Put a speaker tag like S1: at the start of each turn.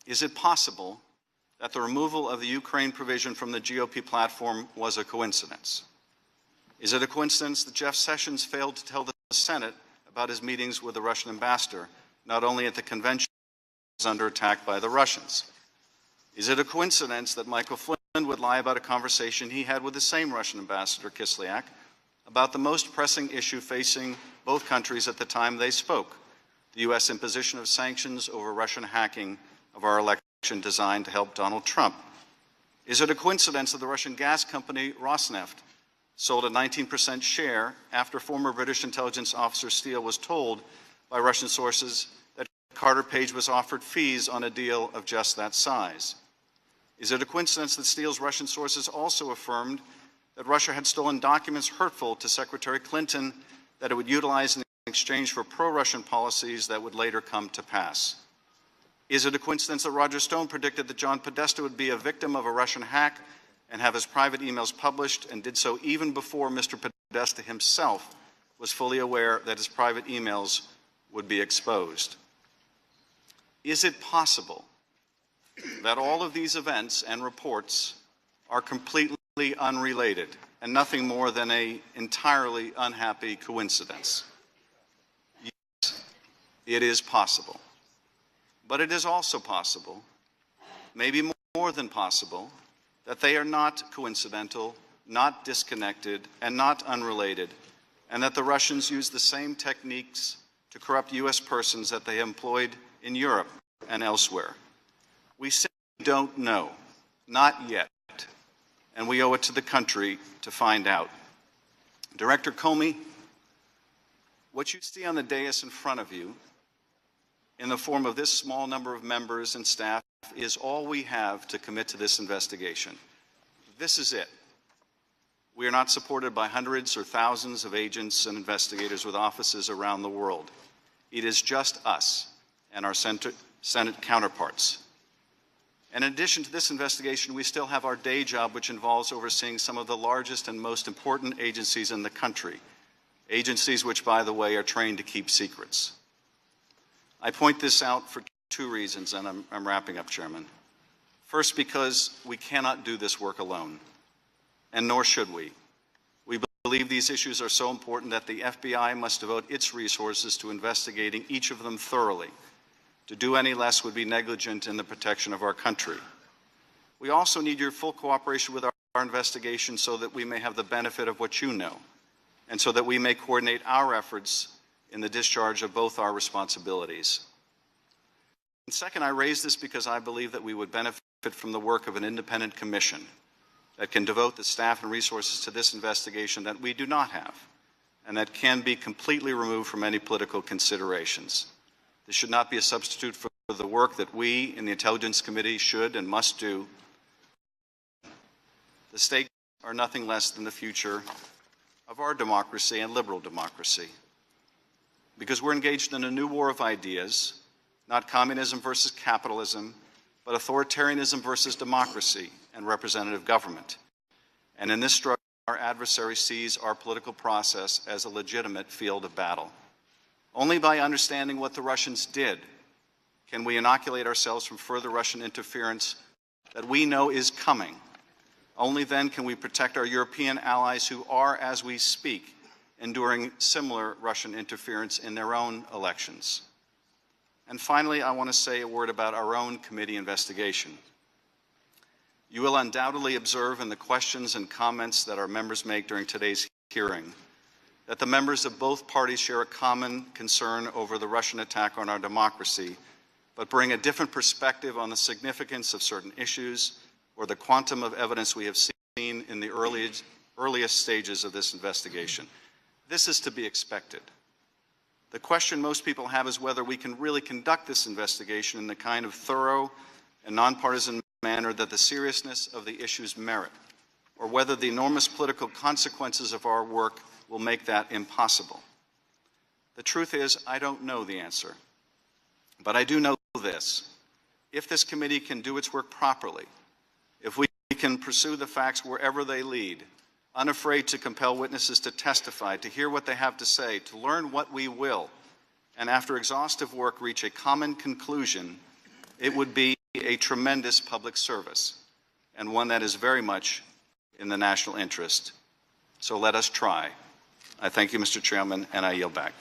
S1: Is it possible that the removal of the Ukraine provision from the GOP platform was a coincidence? Is it a coincidence that Jeff Sessions failed to tell the Senate about his meetings with the Russian ambassador, not only at the convention, but was under attack by the Russians? Is it a coincidence that Michael Flynn would lie about a conversation he had with the same Russian ambassador, Kislyak, about the most pressing issue facing both countries at the time they spoke, the U.S. imposition of sanctions over Russian hacking of our election designed to help Donald Trump? Is it a coincidence that the Russian gas company Rosneft sold a 19% share after former British intelligence officer Steele was told by Russian sources that Carter Page was offered fees on a deal of just that size? Is it a coincidence that Steele's Russian sources also affirmed that Russia had stolen documents hurtful to Secretary Clinton that it would utilize in exchange for pro-Russian policies that would later come to pass? Is it a coincidence that Roger Stone predicted that John Podesta would be a victim of a Russian hack and have his private emails published, and did so even before Mr. Podesta himself was fully aware that his private emails would be exposed? Is it possible that all of these events and reports are completely unrelated and nothing more than an entirely unhappy coincidence? Yes, it is possible. But it is also possible, maybe more than possible, that they are not coincidental, not disconnected, and not unrelated, and that the Russians use the same techniques to corrupt U.S. persons that they employed in Europe and elsewhere. We simply don't know, not yet, and we owe it to the country to find out. Director Comey, what you see on the dais in front of you, in the form of this small number of members and staff, is all we have to commit to this investigation. This is it. We are not supported by hundreds or thousands of agents and investigators with offices around the world. It is just us and our Senate counterparts. And in addition to this investigation, we still have our day job, which involves overseeing some of the largest and most important agencies in the country, agencies which, by the way, are trained to keep secrets. I point this out for two reasons, and I'm wrapping up, Chairman. First, because we cannot do this work alone, and nor should we. We believe these issues are so important that the FBI must devote its resources to investigating each of them thoroughly. To do any less would be negligent in the protection of our country. We also need your full cooperation with our investigation so that we may have the benefit of what you know, and so that we may coordinate our efforts in the discharge of both our responsibilities. And second, I raise this because I believe that we would benefit from the work of an independent commission that can devote the staff and resources to this investigation that we do not have, and that can be completely removed from any political considerations. This should not be a substitute for the work that we in the Intelligence Committee should and must do. The stakes are nothing less than the future of our democracy and liberal democracy. Because we're engaged in a new war of ideas, not communism versus capitalism, but authoritarianism versus democracy and representative government. And in this struggle, our adversary sees our political process as a legitimate field of battle. Only by understanding what the Russians did can we inoculate ourselves from further Russian interference that we know is coming. Only then can we protect our European allies who are, as we speak, enduring similar Russian interference in their own elections. And finally, I want to say a word about our own committee investigation. You will undoubtedly observe in the questions and comments that our members make during today's hearing that the members of both parties share a common concern over the Russian attack on our democracy, but bring a different perspective on the significance of certain issues or the quantum of evidence we have seen in the earliest stages of this investigation. This is to be expected. The question most people have is whether we can really conduct this investigation in the kind of thorough and nonpartisan manner that the seriousness of the issues merit, or whether the enormous political consequences of our work will make that impossible. The truth is, I don't know the answer, but I do know this. If this committee can do its work properly, if we can pursue the facts wherever they lead, unafraid to compel witnesses to testify, to hear what they have to say, to learn what we will, and after exhaustive work reach a common conclusion, it would be a tremendous public service and one that is very much in the national interest. So let us try. I thank you, Mr. Chairman, and I yield back.